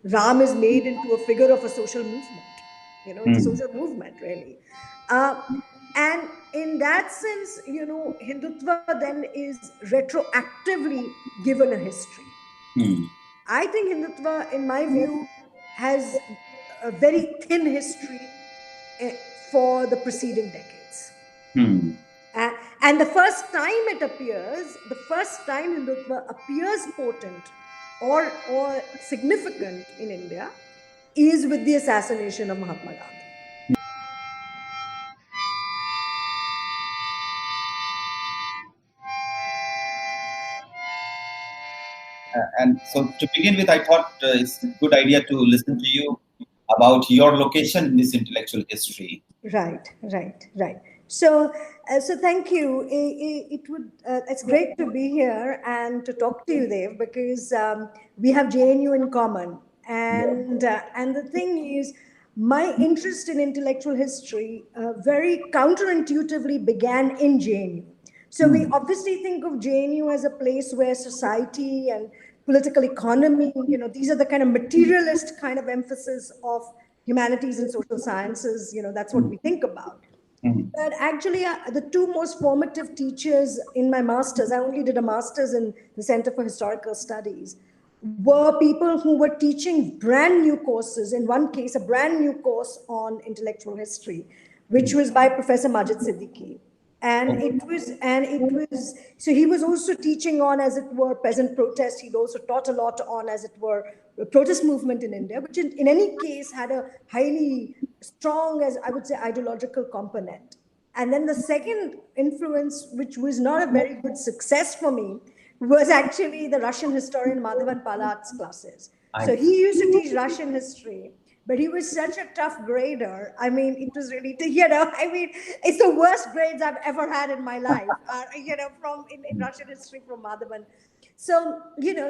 Ram is made into a figure of a social movement. It's a social movement, really. And in that sense, Hindutva then is retroactively given a history. I think Hindutva, in my view, has a very thin history for the preceding decades. And the first time it appears, the first time Hindutva appears potent or significant in India is with the assassination of Mahatma Gandhi. And so to begin with, I thought it's a good idea to listen to you about your location in this intellectual history. Right. So thank you. It's great to be here and to talk to you, Dev, because we have JNU in common. And the thing is, my interest in intellectual history very counterintuitively began in JNU. So we obviously think of JNU as a place where society and political economy, these are the kind of materialist kind of emphasis of humanities and social sciences, that's what we think about. But actually, the two most formative teachers in my master's, I only did a master's in the Center for Historical Studies, were people who were teaching brand new courses. In one case, a brand new course on intellectual history, which was by Professor Majid Siddiqui. And it was, so he was also teaching on, as it were, peasant protest. He'd also taught a lot on, as it were, the protest movement in India, which in any case had a highly strong, as I would say, ideological component. And then the second influence, which was not a very good success for me, was actually the Russian historian Madhavan Palat's classes. So he used to teach Russian history, but he was such a tough grader. I mean, it was really, it's the worst grades I've ever had in my life, from in Russian history from Madhavan. So,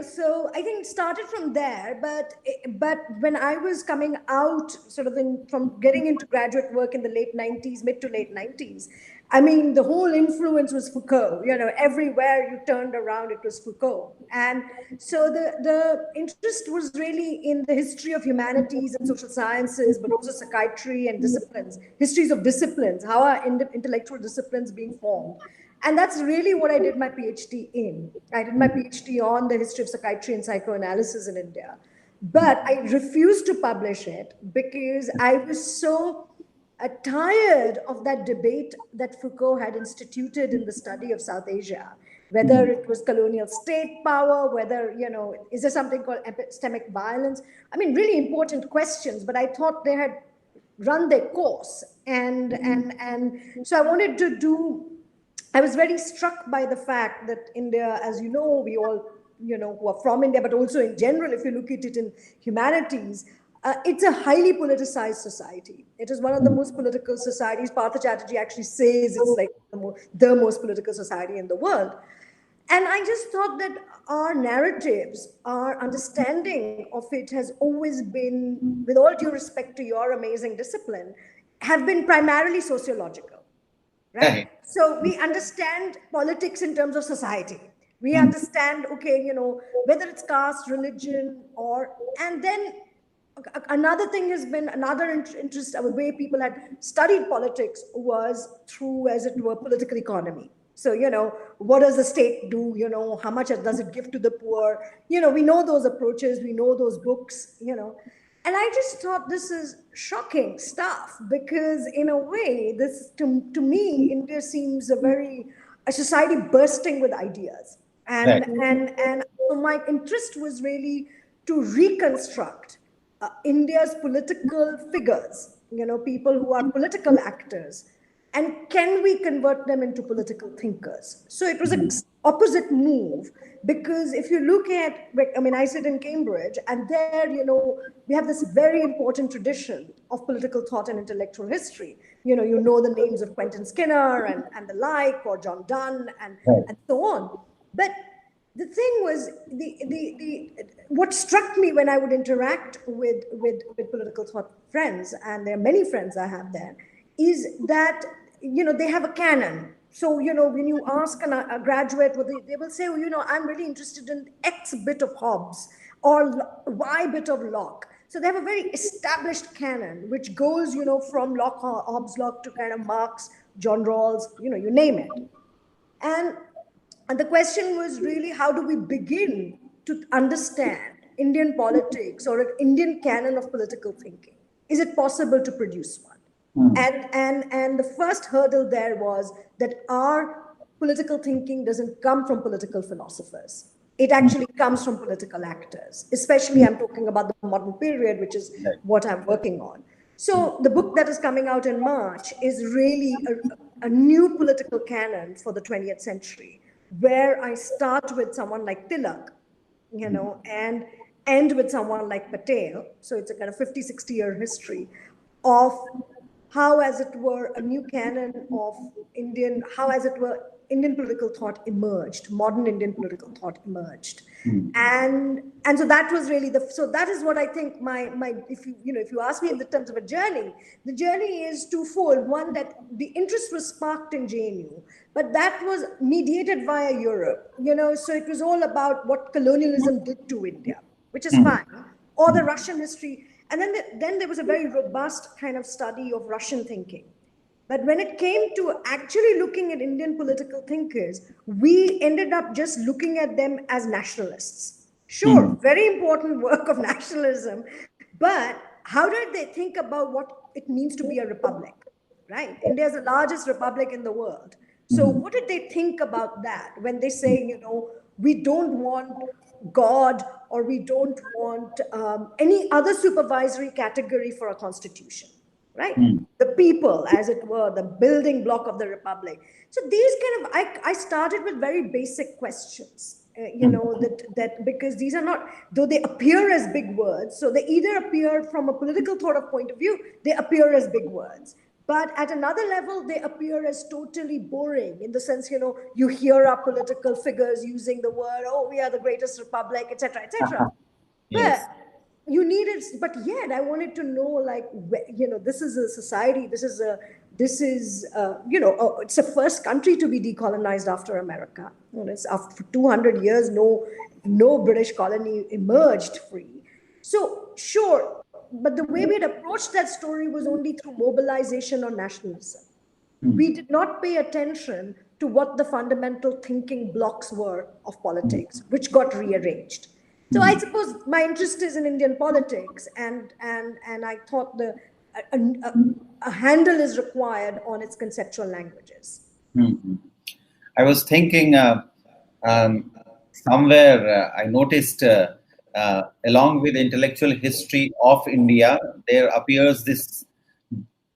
so I think it started from there, but when I was coming out sort of from getting into graduate work in the late 90s, mid to late 90s, I mean, the whole influence was Foucault. Everywhere you turned around, it was Foucault. And so the interest was really in the history of humanities and social sciences, but also psychiatry and disciplines, histories of disciplines, how are intellectual disciplines being formed. And that's really what I did my PhD in. I did my PhD on the history of psychiatry and psychoanalysis in India. But I refused to publish it because I was so tired of that debate that Foucault had instituted in the study of South Asia, whether it was colonial state power, whether, is there something called epistemic violence? I mean, really important questions, but I thought they had run their course. And so I was very struck by the fact that India, as you know, we all, who are from India, but also in general, if you look at it in humanities, it's a highly politicized society. It is one of the most political societies. Partha Chatterjee actually says it's like the most political society in the world. And I just thought that our narratives, our understanding of it has always been, with all due respect to your amazing discipline, have been primarily sociological, right? So we understand politics in terms of society. We understand, whether it's caste, religion, and then another thing has been, another interest, the way people had studied politics was through, as it were, political economy. So, what does the state do? How much does it give to the poor? We know those approaches, we know those books, And I just thought this is shocking stuff because, in a way, this, to me, India seems a society bursting with ideas. And so my interest was really to reconstruct India's political figures, people who are political actors, and can we convert them into political thinkers? So it was an opposite move, because if you look at, I sit in Cambridge, and there, we have this very important tradition of political thought and intellectual history. You know the names of Quentin Skinner and the like, or John Donne, and so on. But the thing was, what struck me when I would interact with political thought friends, and there are many friends I have there, is that, they have a canon. So, when you ask a graduate, they will say, I'm really interested in X bit of Hobbes. or why bit of Locke. So they have a very established canon, which goes, from Locke, Hobbes Locke to kind of Marx, John Rawls, you name it. And the question was really, how do we begin to understand Indian politics or an Indian canon of political thinking? Is it possible to produce one? And the first hurdle there was that our political thinking doesn't come from political philosophers. It actually comes from political actors, especially I'm talking about the modern period, which is what I'm working on. So the book that is coming out in March is really a new political canon for the 20th century, where I start with someone like Tilak, and end with someone like Patel. So it's a kind of 50, 60-year history of how, as it were, a new canon of how, as it were, Indian political thought emerged, modern Indian political thought emerged. And so that was really so that is what I think my if you ask me in the terms of a journey, the journey is twofold. One, that the interest was sparked in JNU, but that was mediated via Europe, so it was all about what colonialism did to India, which is fine, or the Russian history. And then there was a very robust kind of study of Russian thinking. But when it came to actually looking at Indian political thinkers, we ended up just looking at them as nationalists. Sure, very important work of nationalism, but how did they think about what it means to be a republic, right? India is the largest republic in the world. So what did they think about that when they say, we don't want God, or we don't want any other supervisory category for a constitution? Right? The people, as it were, the building block of the republic. So these I started with very basic questions, that because these are not, though they appear as big words, so they either appear from a political thought of point of view, they appear as big words. But at another level, they appear as totally boring in the sense, you hear our political figures using the word, oh, we are the greatest republic, etc., etc. Yes. But you needed, but yet I wanted to know, like, this is a society, it's a first country to be decolonized after America. It's after 200 years, no British colony emerged free. So sure, but the way we had approached that story was only through mobilization or nationalism. We did not pay attention to what the fundamental thinking blocks were of politics, which got rearranged. So I suppose my interest is in Indian politics, and I thought a handle is required on its conceptual languages. I was thinking somewhere I noticed along with intellectual history of India, there appears this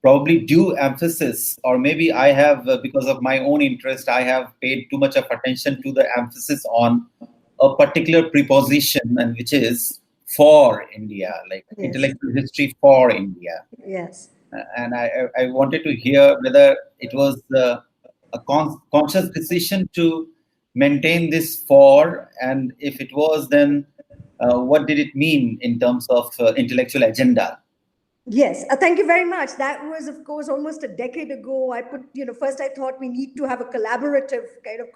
probably due emphasis, or maybe I have, because of my own interest, I have paid too much of attention to the emphasis on a particular preposition, and which is for India, like intellectual history for India. Yes. And I wanted to hear whether it was a conscious decision to maintain this for, and if it was, then what did it mean in terms of intellectual agenda? Yes, thank you very much. That was, of course, almost a decade ago. I put, first I thought we need to have a collaborative kind of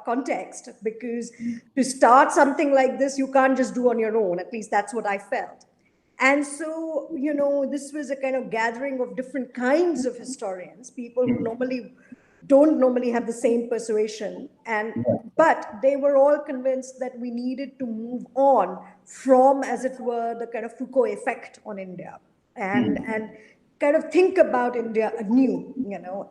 context, because to start something like this, you can't just do on your own. At least that's what I felt. And so, this was a kind of gathering of different kinds of historians, people who don't normally have the same persuasion. But they were all convinced that we needed to move on from, as it were, the kind of Foucault effect on India, and kind of think about India anew,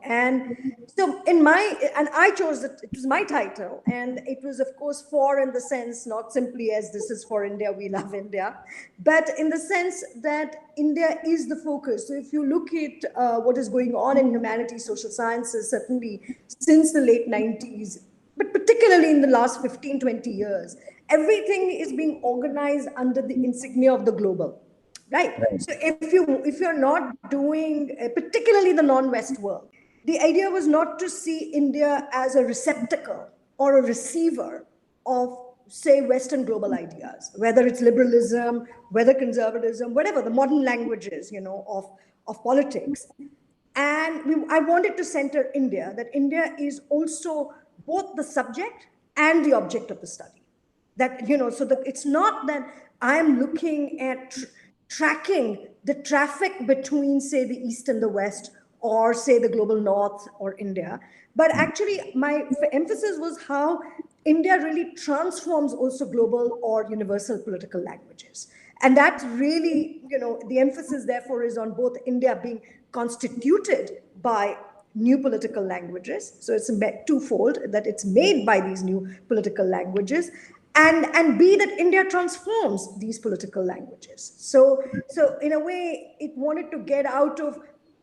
And so I chose it was my title, and it was, of course, for in the sense, not simply as this is for India, we love India, but in the sense that India is the focus. So if you look at what is going on in humanities, social sciences, certainly since the late 90s, but particularly in the last 15, 20 years, everything is being organized under the insignia of the global. Right. So if you're not doing, particularly the non-West world, the idea was not to see India as a receptacle or a receiver of, say, Western global ideas, whether it's liberalism, whether conservatism, whatever the modern languages, of politics. And I wanted to center India, that India is also both the subject and the object of the study. That, so that it's not that I'm looking at tracking the traffic between, say, the East and the West, or say the global North or India. But actually, my emphasis was how India really transforms also global or universal political languages. And that really, the emphasis therefore is on both India being constituted by new political languages. So it's twofold, that it's made by these new political languages, and B, that India transforms these political languages. So in a way, it wanted to get out of,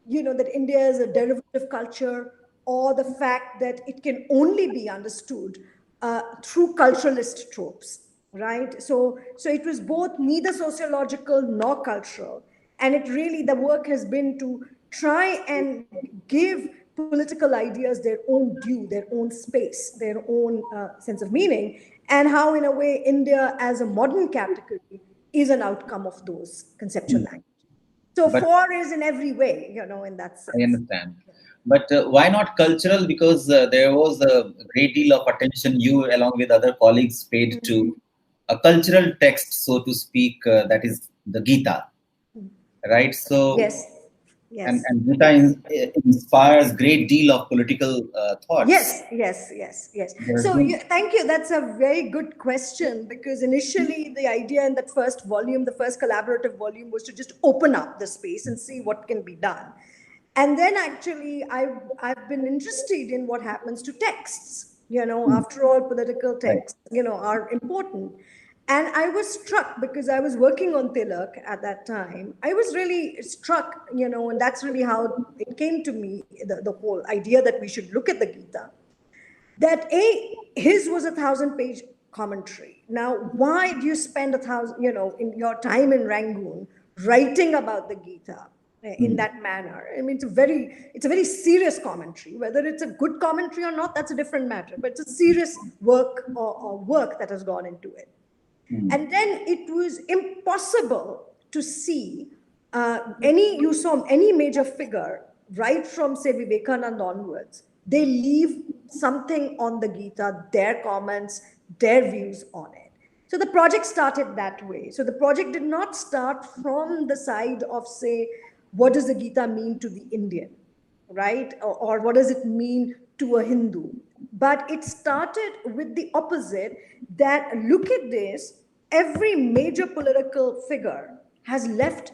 that India is a derivative culture, or the fact that it can only be understood through culturalist tropes, right? So it was both neither sociological nor cultural, and it really, the work has been to try and give political ideas their own due, their own space, their own sense of meaning, and how, in a way, India as a modern category is an outcome of those conceptual languages. So But four is in every way, in that I sense. understand. But why not cultural? Because there was a great deal of attention you, along with other colleagues, paid to a cultural text, so to speak, that is the Gita, right? So, Yes, and, yes. and Gita inspires great deal of political thoughts. Yes, yes, yes, yes. There has So been, thank you. That's a very good question, because initially the idea in that first volume, the first collaborative volume, was to just open up the space and see what can be done. And then actually I've been interested in what happens to texts. After all, political right. texts, are important. And I was struck, because I was working on Tilak at that time. I was really struck, and that's really how it came to me, the whole idea that we should look at the Gita, that his was 1,000-page commentary. Now, why do you spend 1,000, in your time in Rangoon, writing about the Gita in Hmm. that manner? I mean, it's a very serious commentary. Whether it's a good commentary or not, that's a different matter. But it's a serious work, or work that has gone into it. Hmm. And then it was impossible to see you saw any major figure, right from, say, Vivekananda onwards. They leave something on the Gita, their comments, their views on it. So the project started that way. So the project did not start from the side of, say, what does the Gita mean to the Indian, right? Or what does it mean to a Hindu? But it started with the opposite, that look at this, every major political figure has left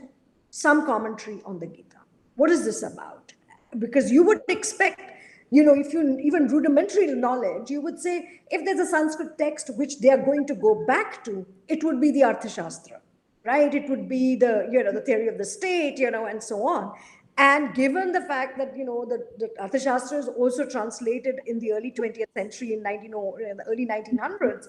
some commentary on the Gita. What is this about? Because you would expect, if you even rudimentary knowledge, you would say, if there's a Sanskrit text which they are going to go back to, it would be the Arthashastra, right? It would be the theory of the state, and so on. And given the fact that, the Arthashastra is also translated in the early 20th century, in the early 1900s,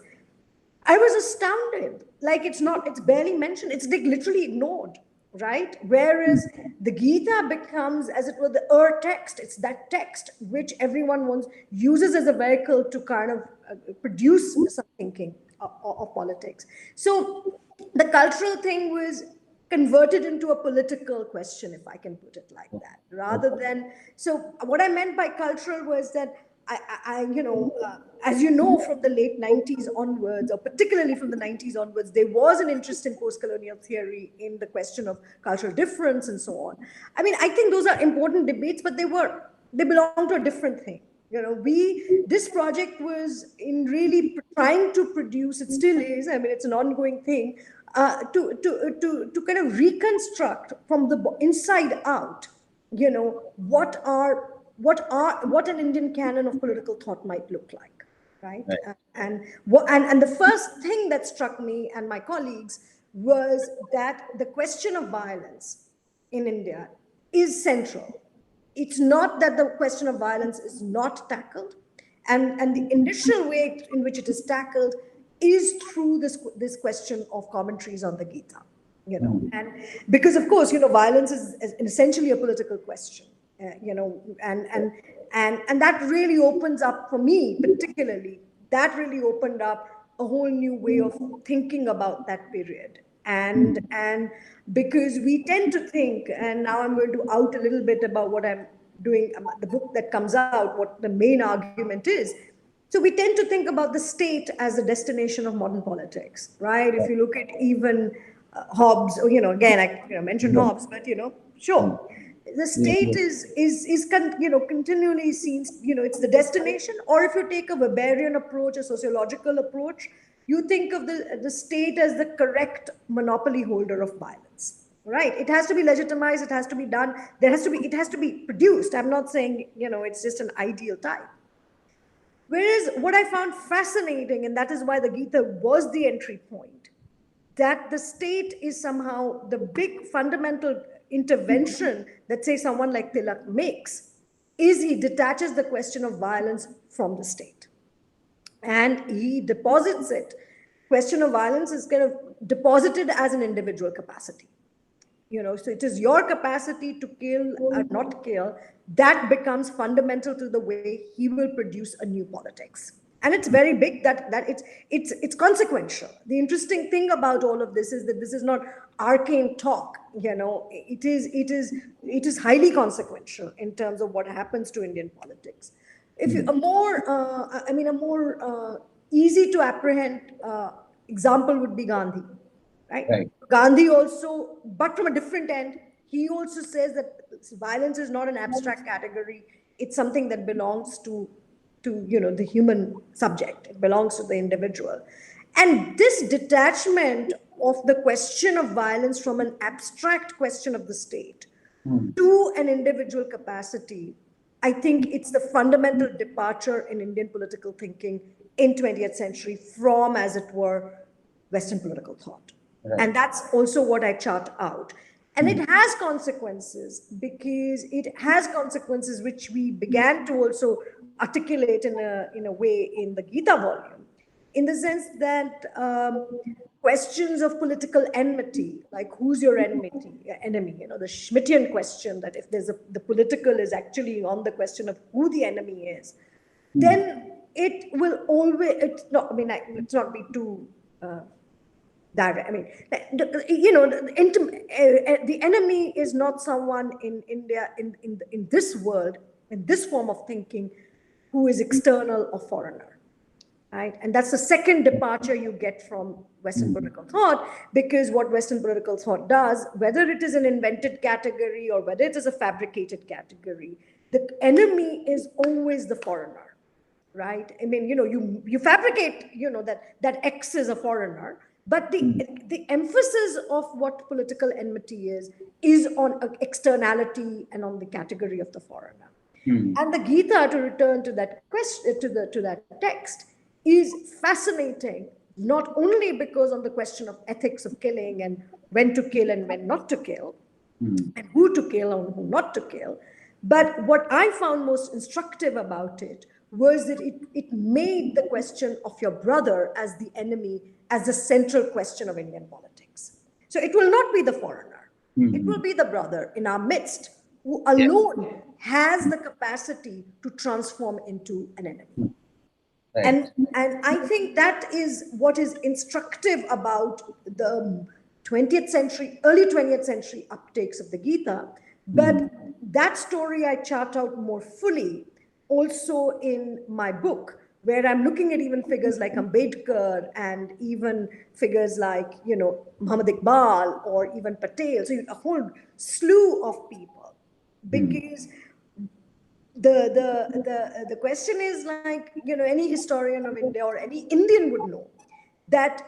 I was astounded. Like, it's barely mentioned. It's like literally ignored, right? Whereas the Gita becomes, as it were, the text. It's that text which everyone uses as a vehicle to kind of produce some thinking of politics. So the cultural thing was converted into a political question, if I can put it like that, rather than. So what I meant by cultural was that as you know, from the late 90s onwards, or particularly from the 90s onwards, there was an interest in post-colonial theory in the question of cultural difference and so on. I mean, I think those are important debates, but they belong to a different thing. This project was in really trying to produce, it still is, I mean, it's an ongoing thing, to kind of reconstruct from the inside out, what an Indian canon of political thought might look like, right? Right. And the first thing that struck me and my colleagues was that the question of violence in India is central. It's not that the question of violence is not tackled, and the initial way in which it is tackled is through this question of commentaries on the Gita. Hmm. And because, of course, violence is essentially a political question, and that really opens up, for me particularly, that really opened up a whole new way of thinking about that period. And because we tend to think, and now I'm going to out a little bit about what I'm doing, the book that comes out, what the main argument is. So So we tend to think about the state as the destination of modern politics, right? If you look at even Hobbes, or, again, I mentioned Hobbes, but sure, the state is continually seen, it's the destination. Or if you take a Weberian approach, a sociological approach, you think of the state as the correct monopoly holder of violence. Right, it has to be legitimized, it has to be done, it has to be produced. I'm not saying it's just an ideal type. Whereas what I found fascinating, and that is why the Gita was the entry point, that the state is somehow the big fundamental intervention that, say, someone like Tilak makes, is he detaches the question of violence from the state. And he deposits it. Question of violence is kind of deposited as an individual capacity. So it is your capacity to kill or not kill that becomes fundamental to the way he will produce a new politics. And it's very big that it's consequential. The interesting thing about all of this is that this is not arcane talk. It is highly consequential in terms of what happens to Indian politics. If a more easy to apprehend example would be Gandhi. Right. Gandhi also, but from a different end, he also says that violence is not an abstract category. It's something that belongs to the human subject. It belongs to the individual. And this detachment of the question of violence from an abstract question of the state to an individual capacity, I think it's the fundamental departure in Indian political thinking in 20th century from, as it were, Western political thought. Right. And that's also what I chart out. And it has consequences, because it has consequences which we began to also articulate in a way in the Gita volume, in the sense that questions of political enmity, like who's your enemy, the Schmittian question, that if the political is actually on the question of who the enemy is, then it will always, let's not be too direct. The enemy is not someone in India, in this world, in this form of thinking, who is external or foreigner, right? And that's the second departure you get from Western political thought, because what Western political thought does, whether it is an invented category or whether it is a fabricated category, the enemy is always the foreigner, right? You fabricate, that X is a foreigner, but the emphasis of what political enmity is on externality and on the category of the foreigner. And the Gita, to return to that question, to that text, is fascinating, not only because on the question of ethics of killing and when to kill and when not to kill, and who to kill and who not to kill, but what I found most instructive about it was that it made the question of your brother as the enemy as the central question of Indian politics. So it will not be the foreigner. It will be the brother in our midst who alone has the capacity to transform into an enemy. Right. And I think that is what is instructive about the 20th century, early 20th century uptakes of the Gita. But that story I chart out more fully also in my book, where I'm looking at even figures like Ambedkar and even figures like, Muhammad Iqbal or even Patel. So a whole slew of people, because the question is like, any historian of India or any Indian would know that,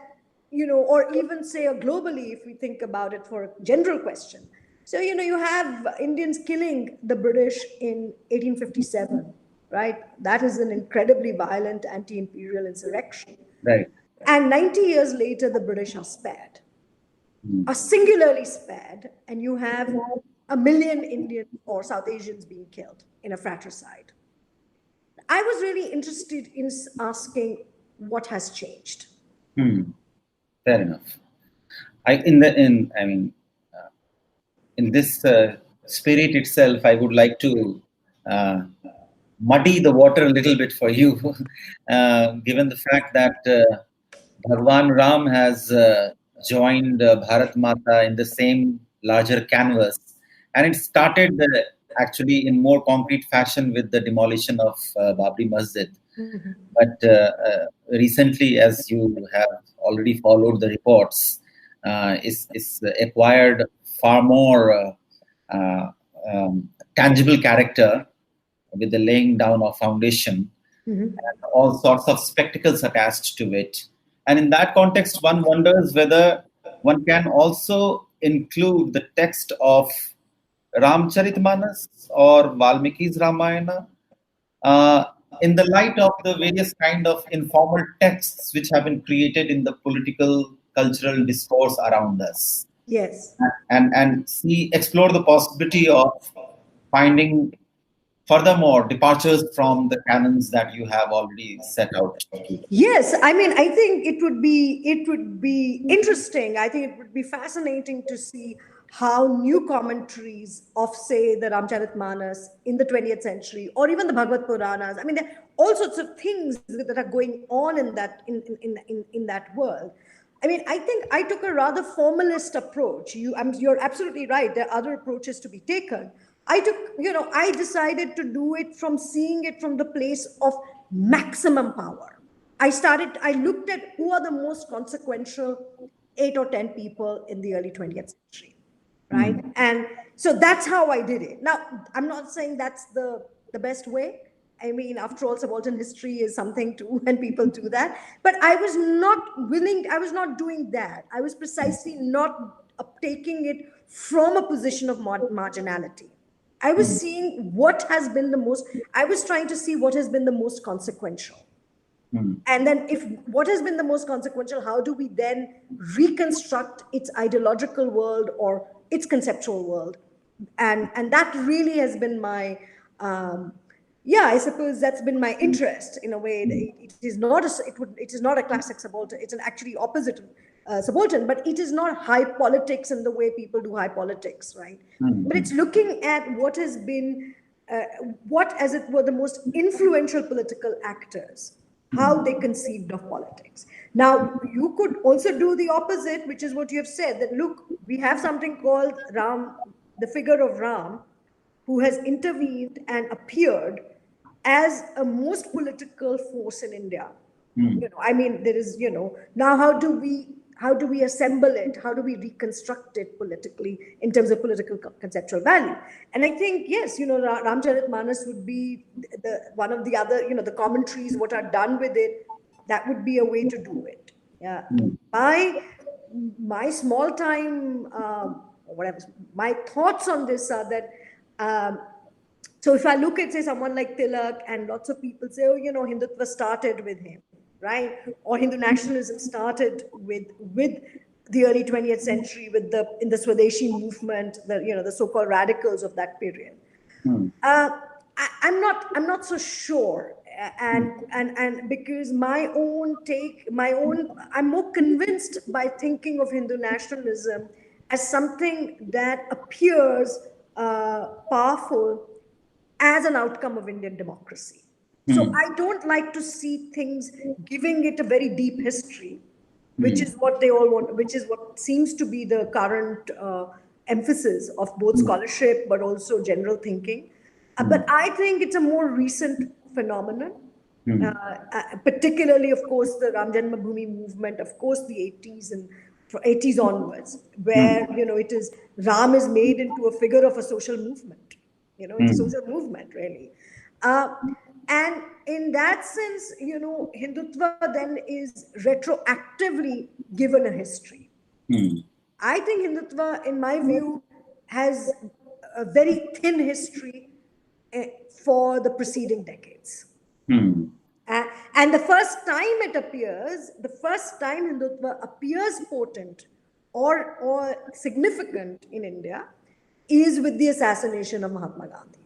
or even say globally, if we think about it for a general question. So, you have Indians killing the British in 1857, right? That is an incredibly violent anti-imperial insurrection. Right. And 90 years later, the British are spared, are singularly spared, and you have 1 million Indians or South Asians being killed in a fratricide. I was really interested in asking what has changed. Fair enough. In this spirit itself, I would like to muddy the water a little bit for you, given the fact that Bhagwan Ram has joined Bharat Mata in the same larger canvas. And it started actually in more concrete fashion with the demolition of Babri Masjid. But recently, as you have already followed the reports, is acquired far more uh, tangible character with the laying down of foundation and all sorts of spectacles attached to it. And in that context, one wonders whether one can also include the text of Ramcharitmanas or Valmiki's Ramayana uh, in the light of the various kind of informal texts which have been created in the political cultural discourse around us, Yes. and see explore the possibility of finding furthermore departures from the canons that you have already set out. Yes, I mean, I think it would be interesting. I think it would be fascinating to see how new commentaries of, say, the Ramcharitmanas in the 20th century, or even the Bhagavad Puranas. I mean, there are all sorts of things that are going on in that world. I mean, I think I took a rather formalist approach. You're absolutely right. There are other approaches to be taken. I decided to do it from seeing it from the place of maximum power. I looked at who are the most consequential 8 or 10 people in the early 20th century, right? And so that's how I did it. Now, I'm not saying that's the best way. I mean, after all, subaltern history is something too, and people do that. But I was not doing that. I was precisely not taking it from a position of marginality. I was seeing I was trying to see what has been the most consequential. And then, if what has been the most consequential, how do we then reconstruct its ideological world or its conceptual world? And that really has been my, I suppose that's been my interest in a way. It is not a classic subaltern. It's an actually opposite subaltern, but it is not high politics in the way people do high politics, right? But it's looking at what has been, what, as it were, the most influential political actors, how they conceived of politics. Now, you could also do the opposite, which is what you have said, that look, we have something called Ram, the figure of Ram, who has intervened and appeared as a most political force in India. I mean, there is, now how do we assemble it? How do we reconstruct it politically in terms of political conceptual value? And I think, yes, Ramcharitmanas would be one of the other, the commentaries, what are done with it, that would be a way to do it. Yeah. My small time, whatever, my thoughts on this are that, so if I look at, say, someone like Tilak, and lots of people say, Hindutva started with him, right? Or Hindu nationalism started with the early 20th century in the Swadeshi movement, the so-called radicals of that period. I'm not so sure, and because I'm more convinced by thinking of Hindu nationalism as something that appears powerful as an outcome of Indian democracy. So I don't like to see things giving it a very deep history, which is what they all want, which is what seems to be the current emphasis of both scholarship but also general thinking. But I think it's a more recent phenomenon, particularly, of course, the Ram Janmabhoomi movement, of course, the 80s and 80s onwards, where it is Ram is made into a figure of a social movement. It's a social movement, really. And in that sense, Hindutva then is retroactively given a history. I think Hindutva, in my view, has a very thin history for the preceding decades. And the first time Hindutva appears potent or significant in India is with the assassination of Mahatma Gandhi.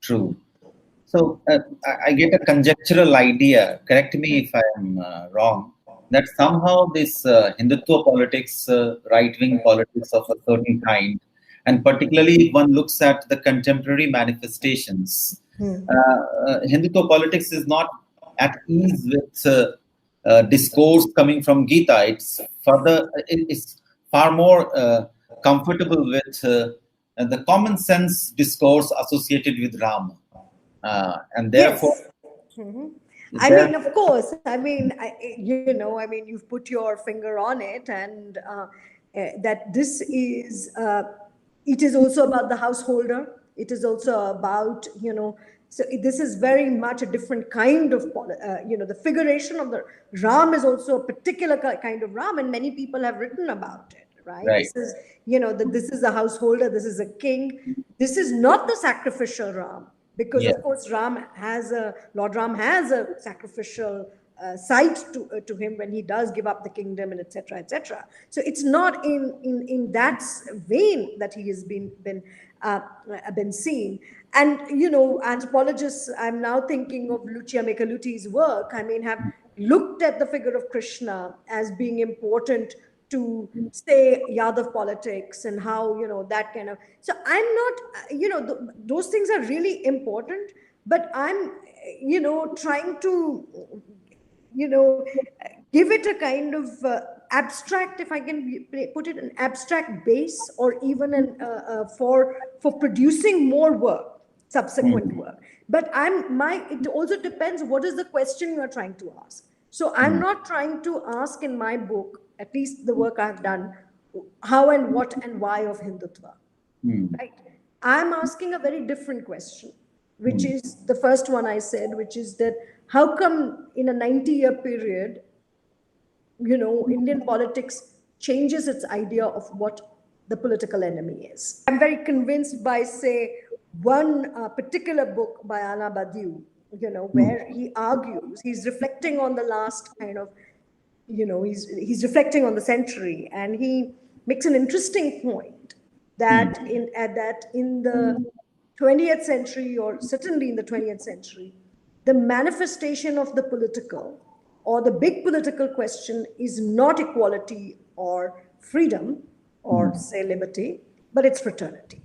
True. So I get a conjectural idea, correct me if I am wrong, that somehow this Hindutva politics, right-wing politics of a certain kind, and particularly if one looks at the contemporary manifestations, Hindutva politics is not at ease with discourse coming from Gita. It's far more comfortable with the common sense discourse associated with Rama. And therefore, I mean, of course. I mean, you've put your finger on it, and that this is, it is also about the householder. It is also about, so this is very much a different kind of, the figuration of the Ram is also a particular kind of Ram, and many people have written about it, right? Right. This is, this is a householder, this is a king. This is not the sacrificial Ram. Because Yeah. of course, Lord Ram has a sacrificial side to him when he does give up the kingdom, and etc. etc. So it's not in that vein that he has been seen. And anthropologists, I'm now thinking of Lucia Mikaluti's work. I mean, have looked at the figure of Krishna as being important to say Yadav politics and how that kind of. So I'm not those things are really important, but I'm trying to give it a kind of abstract, if I can put it, an abstract base, or even for producing more work, subsequent work. But it also depends what is the question you are trying to ask. So I'm not trying to ask in my book, at least the work I've done, how and what and why of Hindutva. Right? I'm asking a very different question, which is the first one I said, which is that how come in a 90-year period, Indian politics changes its idea of what the political enemy is. I'm very convinced by, say, one particular book by Ana Badiou, where he argues, he's reflecting on the last kind of, he's reflecting on the century, and he makes an interesting point that in the 20th century, or certainly in the 20th century, the manifestation of the political or the big political question is not equality or freedom or say liberty, but it's fraternity.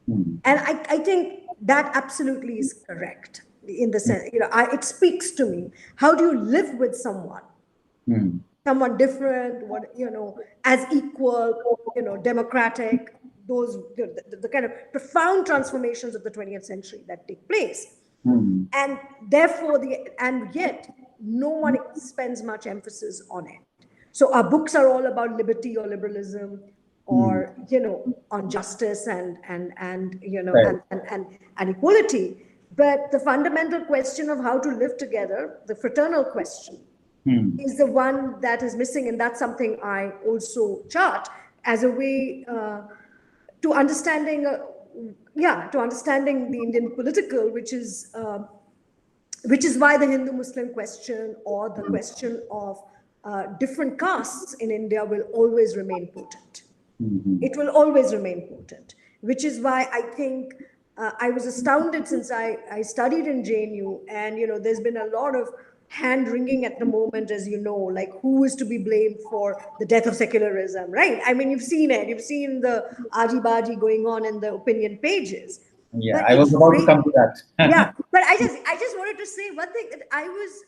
And I think that absolutely is correct in the sense, it speaks to me. How do you live with someone? Someone different, as equal, democratic, those, the kind of profound transformations of the 20th century that take place. And therefore, and yet, no one spends much emphasis on it. So our books are all about liberty or liberalism, or on justice and equality. But the fundamental question of how to live together, the fraternal question, is the one that is missing, and that's something I also chart as a way to understanding. To understanding the Indian political, which is why the Hindu-Muslim question, or the question of different castes in India, will always remain potent. It will always remain potent, which is why I think I was astounded since I studied in JNU, and there's been a lot of hand wringing at the moment, as like who is to be blamed for the death of secularism, right? I mean, you've seen it. You've seen the aji-baji going on in the opinion pages. Yeah, but I was about to come to that. Yeah, but I just wanted to say one thing, that I was,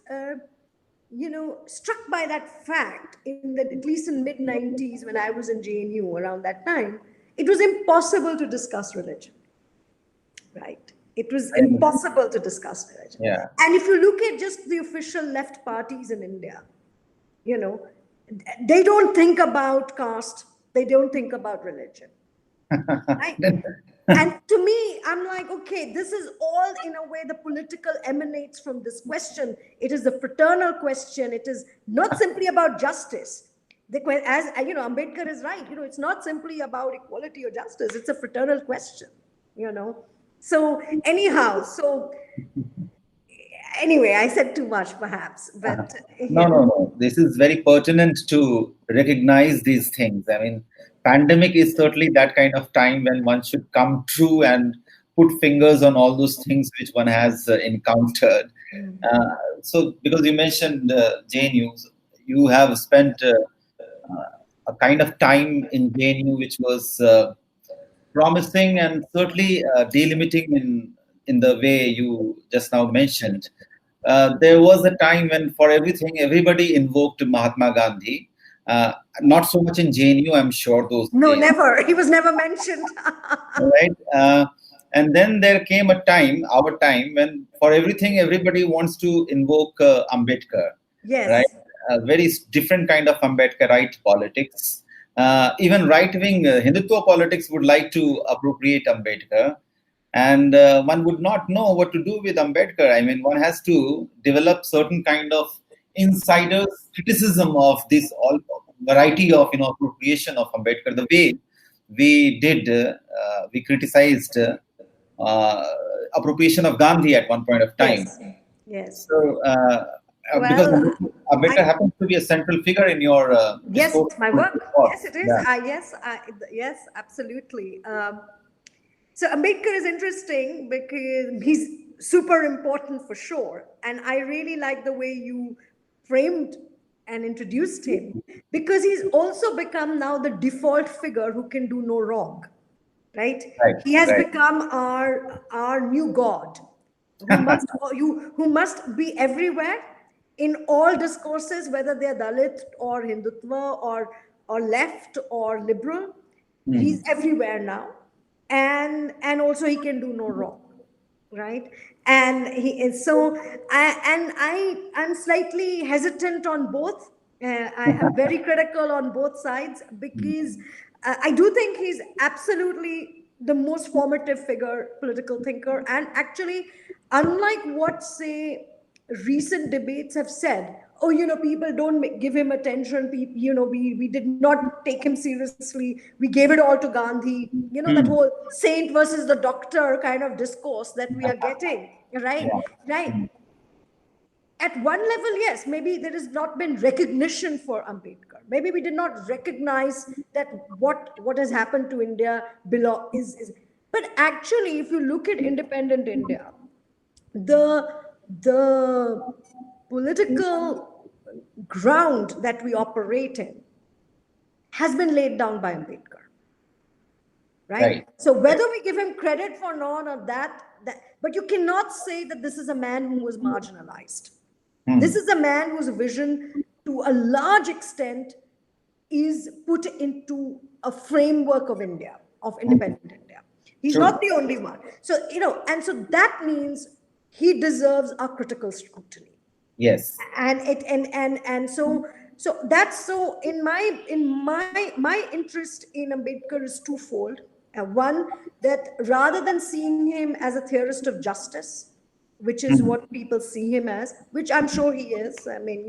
struck by that fact in that, at least in mid-90s, when I was in JNU around that time, it was impossible to discuss religion, right? It was impossible to discuss religion. Yeah. And if you look at just the official left parties in India, they don't think about caste, they don't think about religion. Right? And to me, I'm like, okay, this is all, in a way, the political emanates from this question. It is the fraternal question. It is not simply about justice. As Ambedkar is right, it's not simply about equality or justice. It's a fraternal question, So anyhow, anyway, I said too much perhaps, but no. This is very pertinent to recognize these things. I mean, pandemic is certainly that kind of time when one should come true and put fingers on all those things which one has encountered. So, because you mentioned JNU, you have spent a kind of time in JNU which was promising and certainly delimiting in the way you just now mentioned. There was a time when for everything, everybody invoked Mahatma Gandhi. Not so much in JNU, I'm sure. No, never. He was never mentioned. Right. And then there came a time, our time, when for everything, everybody wants to invoke Ambedkar, right? Yes. A very different kind of Ambedkarite politics. Even right-wing Hindutva politics would like to appropriate Ambedkar. And one would not know what to do with Ambedkar. I mean, one has to develop certain kind of insider's criticism of this all variety of appropriation of Ambedkar. The way we criticized appropriation of Gandhi at one point of time. Yes. Yes. So because Well, Ambedkar happens to be a central figure in your yes, discourse. my work. Yes, it is. Yeah. Yes, absolutely. So Ambedkar is interesting because he's super important for sure. And I really like the way you framed and introduced him, because he's also become now the default figure who can do no wrong. Right? Right, He has right. become our new god, who must be everywhere in all discourses, whether they're Dalit or Hindutva or left or liberal. He's everywhere now, and also he can do no wrong, right? And he is so. I'm slightly hesitant on both. I'm very critical on both sides, because I do think he's absolutely the most formative figure, political thinker, and actually, unlike what, say, recent debates have said, oh, people don't give him attention, we did not take him seriously, we gave it all to Gandhi, that whole saint versus the doctor kind of discourse that we are getting, right? Yeah. Right. At one level, yes, maybe there has not been recognition for Ambedkar. Maybe we did not recognize that what has happened to India is. But actually, if you look at independent India, the political ground that we operate in has been laid down by Ambedkar. Right? So whether we give him credit for none or that, but you cannot say that this is a man who was marginalized. This is a man whose vision, to a large extent, is put into a framework of India, of independent India. He's not the only one. So, and so that means he deserves our critical scrutiny. Yes. And so that's so in my interest in Ambedkar is twofold. One, that rather than seeing him as a theorist of justice, which is what people see him as, which I'm sure he is. I mean,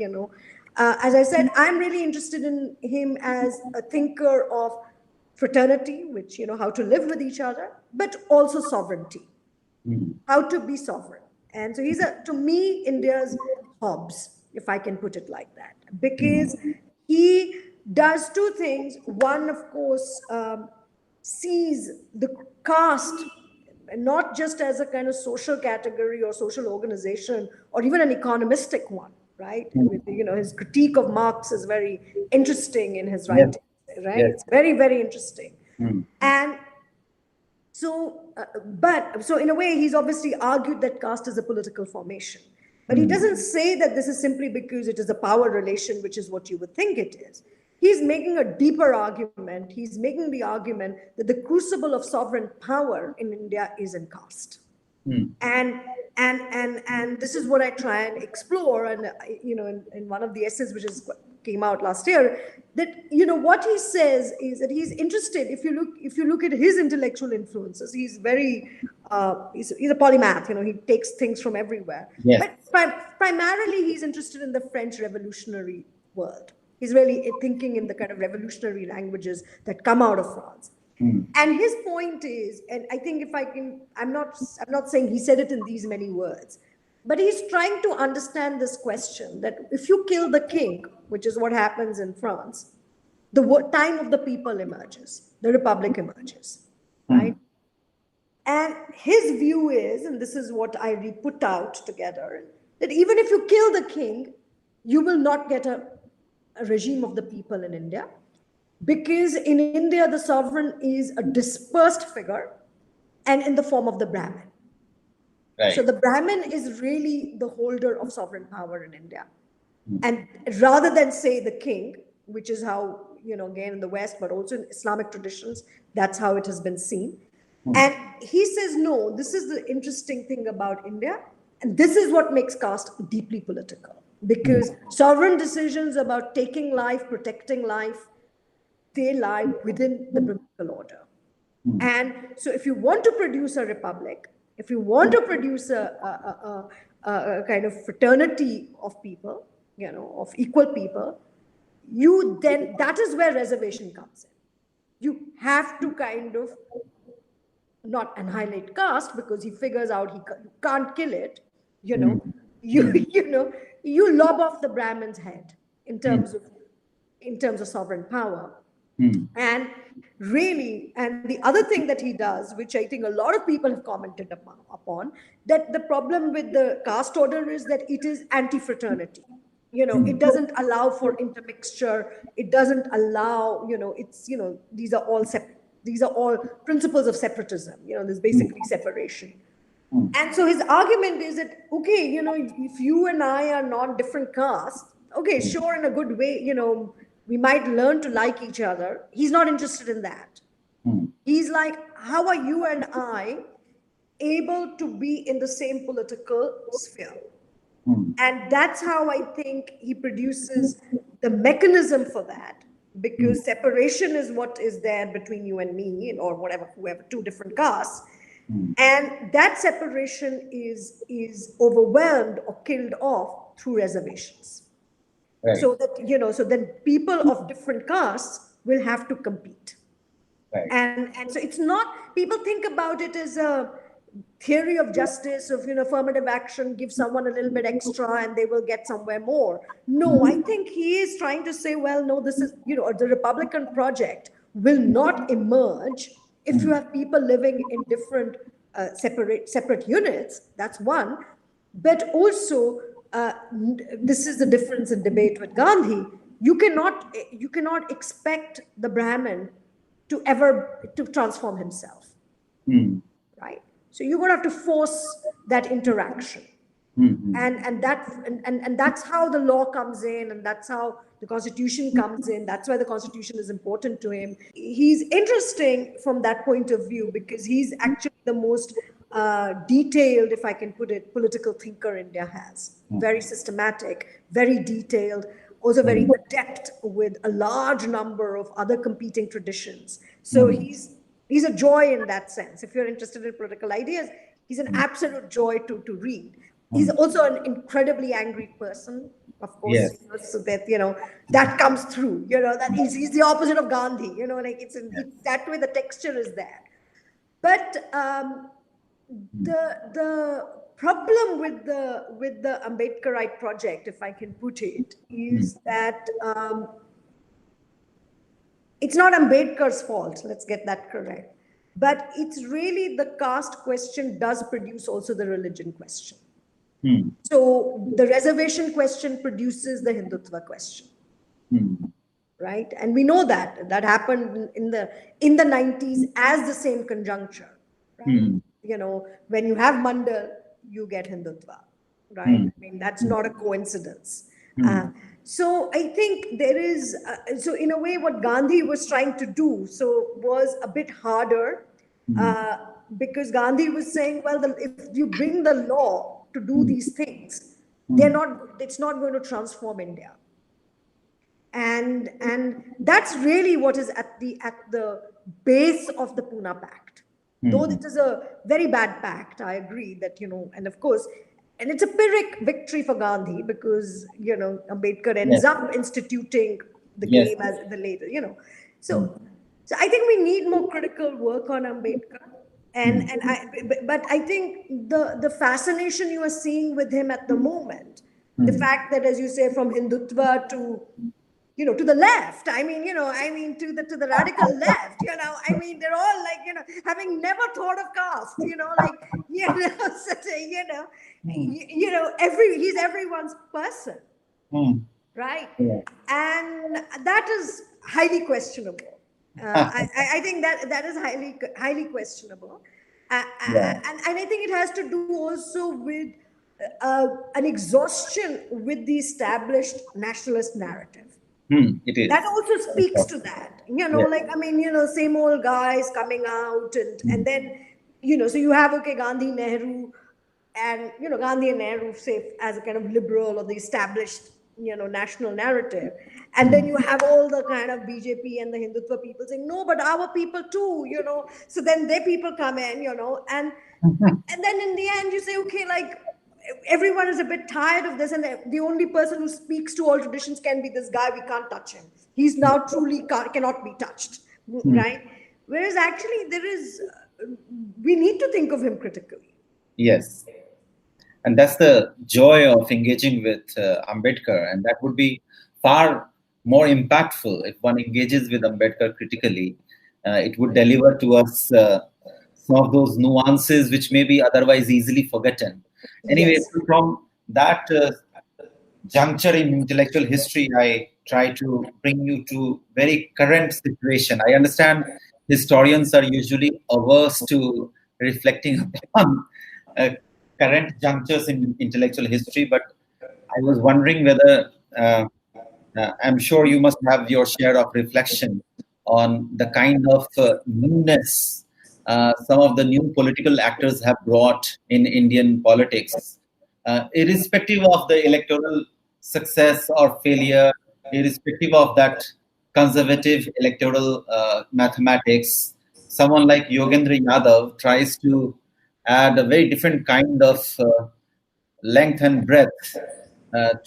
as I said, I'm really interested in him as a thinker of fraternity, which, how to live with each other, but also sovereignty, how to be sovereign. And so he's, to me, India's Hobbes, if I can put it like that, because he does two things. One, of course, sees the caste not just as a kind of social category or social organization or even an economistic one, right? His critique of Marx is very interesting in his writing, right? Yes. It's very, very interesting. And so, so in a way, he's obviously argued that caste is a political formation. But he doesn't say that this is simply because it is a power relation, which is what you would think it is. He's making a deeper argument. He's making the argument that the crucible of sovereign power in India is in caste. And this is what I try and explore. And in one of the essays which came out last year, that what he says is that he's interested. If you look at his intellectual influences, he's very he's a polymath. He takes things from everywhere. Yes. But primarily, he's interested in the French Revolutionary world. He's really thinking in the kind of revolutionary languages that come out of France. And his point is, and I think I'm not saying he said it in these many words, but he's trying to understand this question that if you kill the king, which is what happens in France, the time of the people emerges, the republic emerges, right? And his view is, and this is what I put out together, that even if you kill the king, you will not get a regime of the people in India, because in India, the sovereign is a dispersed figure and in the form of the Brahmin. Right. So the Brahmin is really the holder of sovereign power in India. And rather than say the king, which is how, again in the West, but also in Islamic traditions, that's how it has been seen. And he says, no, this is the interesting thing about India. And this is what makes caste deeply political. Because sovereign decisions about taking life, protecting life, they lie within the biblical order. And so if you want to produce a republic, if you want to produce a kind of fraternity of people, of equal people, you then, that is where reservation comes in. You have to kind of not annihilate caste, because he figures out you can't kill it, you lob off the Brahmin's head in terms of sovereign power. And really, and the other thing that he does, which I think a lot of people have commented upon, that the problem with the caste order is that it is anti-fraternity. It doesn't allow for intermixture. It doesn't allow, these are all principles of separatism. There's basically separation. And so his argument is that, okay, if you and I are not different castes, okay, sure, in a good way, we might learn to like each other. He's not interested in that. He's like, how are you and I able to be in the same political sphere? And that's how I think he produces the mechanism for that, because separation is what is there between you and me, or whoever, two different castes. And that separation is overwhelmed or killed off through reservations. Right. So that, so then people of different castes will have to compete. Right. And so it's not, people think about it as a theory of justice, of affirmative action, give someone a little bit extra and they will get somewhere more. No, I think he is trying to say, well, no, this is, the Republican project will not emerge if you have people living in different separate units. That's one. But also, this is the difference in debate with Gandhi. You cannot expect the Brahmin to transform himself, right? So you're going to have to force that interaction, and that's how the law comes in, and that's how the Constitution comes in. That's why the Constitution is important to him. He's interesting from that point of view because he's actually the most detailed, if I can put it, political thinker India has. Very systematic, very detailed, also very adept with a large number of other competing traditions. So he's a joy in that sense. If you're interested in political ideas, he's an absolute joy to read. He's also an incredibly angry person, of course. Yes. So that that comes through. That he's the opposite of Gandhi. Like that way the texture is there. But the problem with the Ambedkarite project, if I can put it, is that it's not Ambedkar's fault. Let's get that correct. But it's really the caste question does produce also the religion question. So the reservation question produces the Hindutva question, right? And we know that happened in the 90s as the same conjuncture, right? When you have Mandal, you get Hindutva, right? I mean, that's not a coincidence. So I think there is, so in a way what Gandhi was trying to do, was a bit harder, because Gandhi was saying, well, if you bring the law to do these things, it's not going to transform India. And that's really what is at the base of the Pune Pact. Though it is a very bad pact, I agree that, and of course, and it's a Pyrrhic victory for Gandhi because, Ambedkar ends up instituting the game as the later, So I think we need more critical work on Ambedkar. But I think the fascination you are seeing with him at the moment, the fact that, as you say, from Hindutva to the left, to the radical left, they're all like, having never thought of caste, he's everyone's person, right? Yeah. And that is highly questionable. I think that is highly questionable. And I think it has to do also with an exhaustion with the established nationalist narrative. It is. That also speaks to that, Yes. like, I mean, same old guys coming out, and then, so you have, okay, Gandhi, Nehru, and, Gandhi and Nehru, say, as a kind of liberal or the established, national narrative. And then you have all the kind of BJP and the Hindutva people saying, no, but our people too, so then their people come in, and then in the end you say, okay, like, everyone is a bit tired of this, and the only person who speaks to all traditions can be this guy. We can't touch him. He's now truly cannot be touched, right? Whereas actually there is, we need to think of him critically. Yes. And that's the joy of engaging with Ambedkar. And that would be far more impactful if one engages with Ambedkar critically. It would deliver to us some of those nuances which may be otherwise easily forgotten. Anyway, Yes. from that juncture in intellectual history, I try to bring you to very current situation. I understand historians are usually averse to reflecting upon uh, current junctures in intellectual history, but I was wondering whether I'm sure you must have your share of reflection on the kind of newness some of the new political actors have brought in Indian politics. Irrespective of the electoral success or failure, irrespective of that conservative electoral mathematics, someone like Yogendra Yadav tries to add a very different kind of length and breadth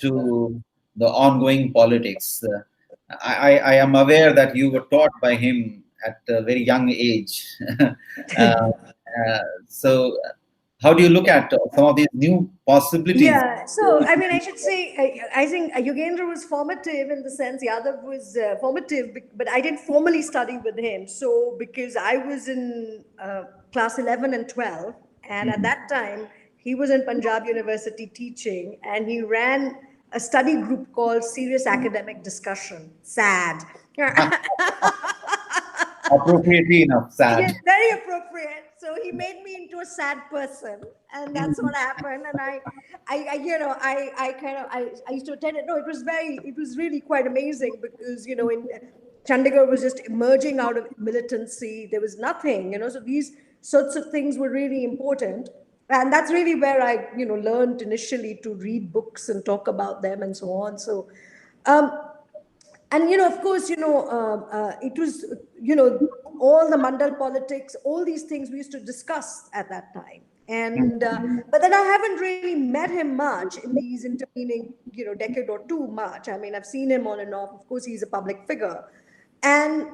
to the ongoing politics. I am aware that you were taught by him at a very young age. So, how do you look at some of these new possibilities? Yeah, so I mean, I should say, I think Yogendra was formative in the sense Yadav was formative, but I didn't formally study with him. So, because I was in class 11 and 12, and at Mhm. that time, he was in Punjab University teaching, and he ran a study group called Serious Academic Discussion, SAD. Appropriately enough, Yeah, sad. very appropriate. So he made me into a sad person, and that's what happened. And I kind of, I used to attend it. No, it was really quite amazing because, in Chandigarh was just emerging out of militancy. There was nothing, so these sorts of things were really important. And that's really where I, learned initially to read books and talk about them and so on. So, um, and of course, it was, all the mandal politics, all these things we used to discuss at that time. And but then I haven't really met him much in these intervening, decade or two much. I mean, I've seen him on and off. Of course, he's a public figure, and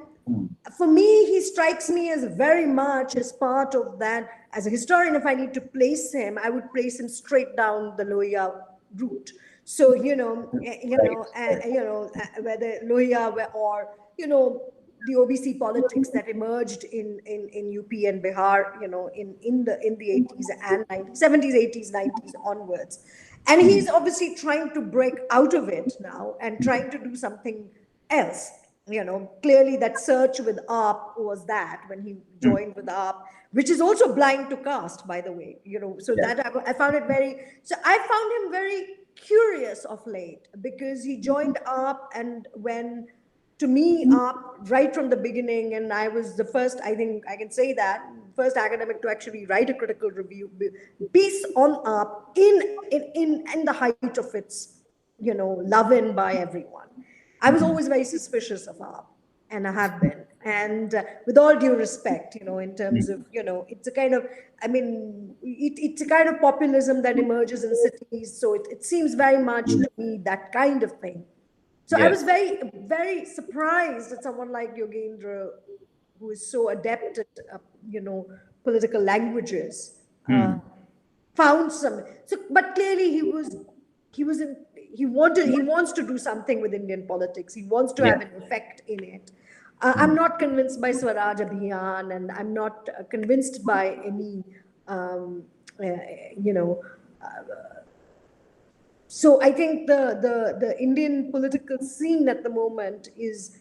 for me, he strikes me as very much as part of that. As a historian, if I need to place him, I would place him straight down the Loya route. So, Right. whether Loya or, the OBC politics that emerged in UP and Bihar, in the 80s and 90s, 70s, 80s, 90s onwards. And he's obviously trying to break out of it now and trying to do something else. Clearly that search with ARP was that when he joined with ARP, which is also blind to caste, by the way. So Yeah. that I found it very. So I found him very curious of late because he joined ARP, and when, to me, ARP right from the beginning, and I was the first. I think I can say that first academic to actually write a critical review piece on ARP in the height of its, love in by everyone. I was always very suspicious of ARP, and I have been. And with all due respect, in terms of, it's a kind of, I mean, it's a kind of populism that emerges in cities. So it seems very much to me that kind of thing. So I Yes. was very, very surprised that someone like Yogendra, who is so adept at, political languages, Hmm. found some. So, but clearly he was in, he wants to do something with Indian politics. He wants to Yes. have an effect in it. I'm not convinced by Swaraj Abhiyan, and I'm not convinced by any, um, uh, you know, so I think the Indian political scene at the moment is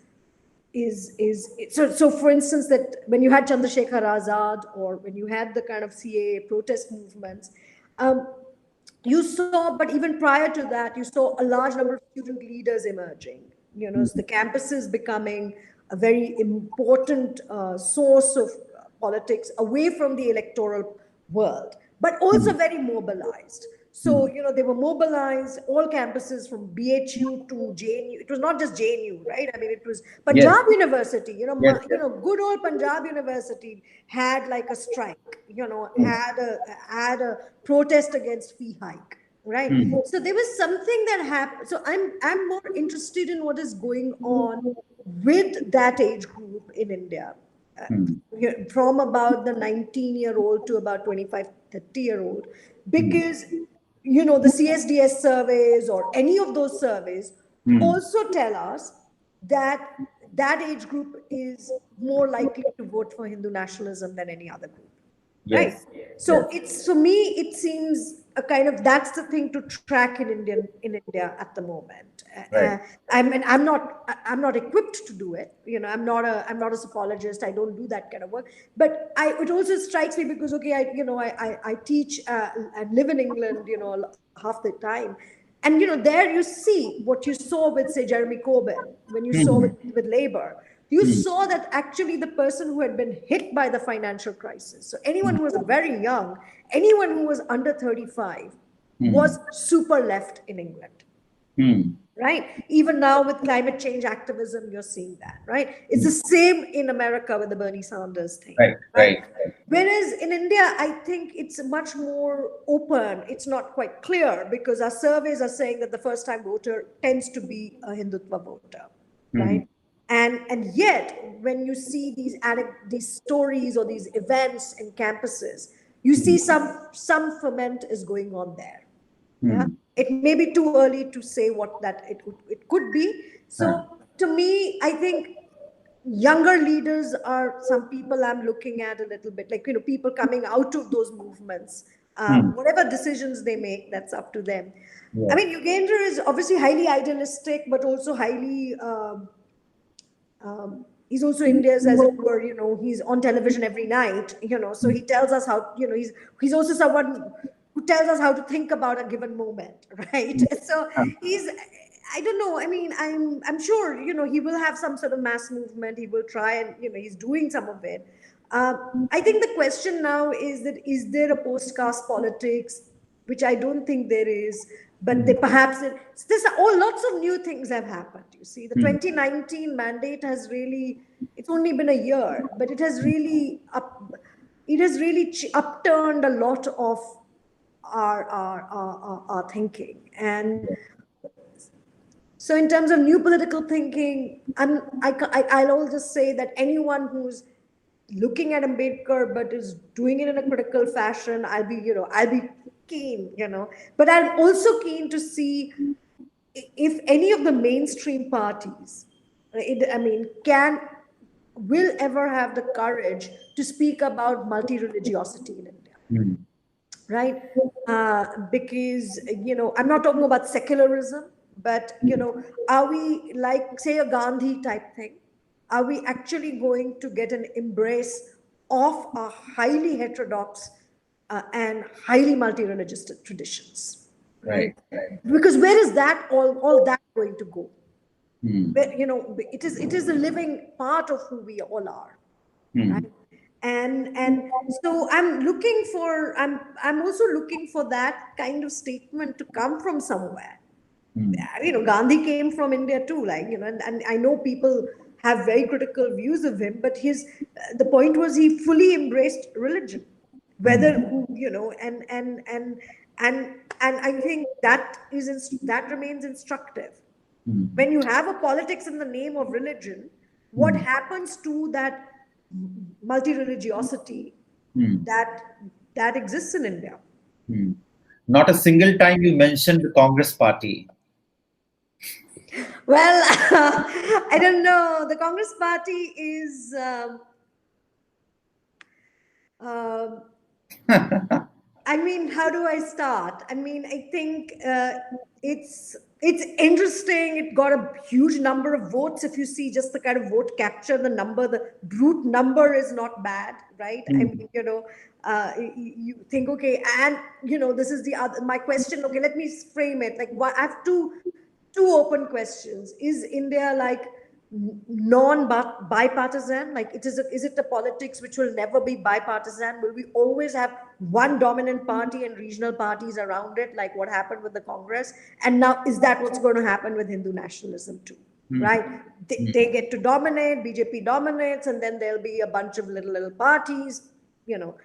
so for instance, that when you had Chandrasekhar Azad, or when you had the kind of CAA protest movements, um, you saw, but even prior to that, you saw a large number of student leaders emerging. the campuses becoming a very important source of politics away from the electoral world, but also very mobilized. So, they were mobilized, all campuses from BHU to JNU. It was not just JNU, right? I mean, it was Yes. Punjab University, Yes. good old Punjab University had like a strike, had a protest against fee hike, right? So there was something that happened. So I'm more interested in what is going on with that age group in India. From about the 19-year-old to about 25, 30-year-old, because, the CSDS surveys or any of those surveys also tell us that that age group is more likely to vote for Hindu nationalism than any other group. Right. Yes. So Yes. it's, for me, it seems a kind of, that's the thing to track in India at the moment. Right. I'm not equipped to do it. I'm not a psychologist. I don't do that kind of work. But it also strikes me because, okay, I teach and live in England, half the time. And, there you see what you saw with, say, Jeremy Corbyn, when you saw with Labour. You saw that actually the person who had been hit by the financial crisis, so anyone who was very young, anyone who was under 35, was super left in England. Right? Even now with climate change activism, you're seeing that, right? It's the same in America with the Bernie Sanders thing. Right. Right. Whereas in India, I think it's much more open. It's not quite clear because our surveys are saying that the first time voter tends to be a Hindutva voter, right? And yet, when you see these stories or these events in campuses, you see some ferment is going on there. Yeah? It may be too early to say what that it could be. So to me, I think younger leaders are some people I'm looking at a little bit, like, people coming out of those movements. Whatever decisions they make, that's up to them. I mean, Yogendra is obviously highly idealistic, but also highly, he's also India's, as it were, he's on television every night, so he tells us how, he's also someone who tells us how to think about a given moment, right? So he's, I don't know. I mean, I'm sure, he will have some sort of mass movement. He will try and, he's doing some of it. I think the question now is that, is there a post-caste politics, which I don't think there is, but there's lots of new things have happened. You see, the 2019 mandate has really, it's only been a year, but it has really upturned a lot of our thinking. And so in terms of new political thinking, I'll just say that anyone who's looking at Ambedkar but is doing it in a critical fashion, I'll be keen, but I'm also keen to see if any of the mainstream parties, will ever have the courage to speak about multi-religiosity in India. Right? Because, I'm not talking about secularism, but, are we like, say, a Gandhi type thing? Are we actually going to get an embrace of our highly heterodox and highly multi-religious traditions? Right? Because where is that all that going to go? Where, it is a living part of who we all are. Right? And so I'm also looking for that kind of statement to come from somewhere. Gandhi came from India too, like, and I know people have very critical views of him, but the point was he fully embraced religion, whether, and I think that remains instructive. When you have a politics in the name of religion, what happens to that multi-religiosity that exists in India? Not a single time you mentioned the Congress party. Well, I don't know. The Congress party is, I mean, how do I start? I mean, I think it's interesting. It got a huge number of votes. If you see just the kind of vote capture, the brute number is not bad, right? I mean, you think, okay, and this is my question. Okay, let me frame it. Like, I have two two open questions. Is India like non-bipartisan? Like is it the politics which will never be bipartisan? Will we always have one dominant party and regional parties around it, like what happened with the Congress? And now, is that what's going to happen with Hindu nationalism too? Right? They get to dominate, BJP dominates, and then there'll be a bunch of little parties, you know,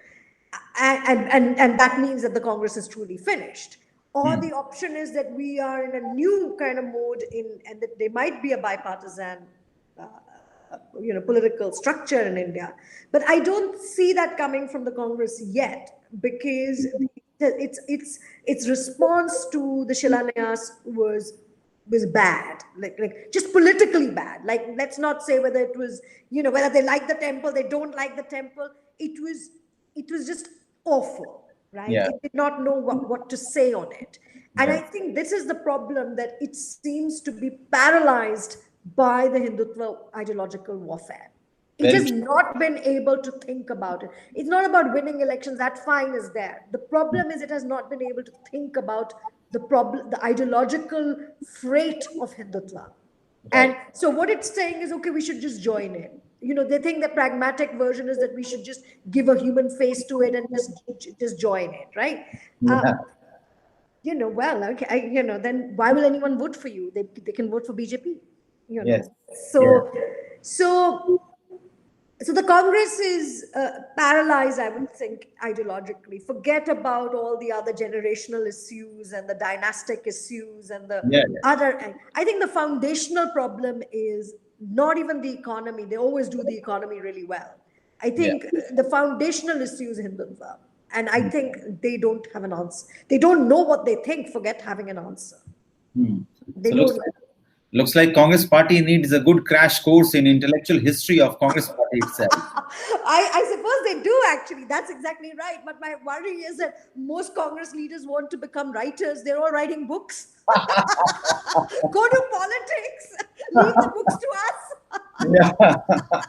and that means that the Congress is truly finished. Or the option is that we are in a new kind of mode and that there might be a bipartisan, political structure in India. But I don't see that coming from the Congress yet, because its response to the Shilanyas was bad, like just politically bad. Like, let's not say whether it was, whether they like the temple, they don't like the temple. It was just awful, right? Yeah. It did not know what to say on it. And I think this is the problem, that it seems to be paralyzed by the Hindutva ideological warfare. It has not been able to think about it. It's not about winning elections. That fine is there. The problem is it has not been able to think about the ideological freight of Hindutva. And so what it's saying is, okay, we should just join in. They think the pragmatic version is that we should just give a human face to it and just join it, right? Well, okay, then why will anyone vote for you? They can vote for BJP. Yes. So the Congress is paralyzed, I would think, ideologically. Forget about all the other generational issues and the dynastic issues and the other. I think the foundational problem is not even the economy. They always do the economy really well. I think the foundational issue is Hindutva. And I think they don't have an answer. They don't know what they think, forget having an answer. They don't. Looks like Congress party needs a good crash course in intellectual history of Congress party itself. I suppose they do, actually. That's exactly right. But my worry is that most Congress leaders want to become writers. They're all writing books. Go to politics. Leave the books to us.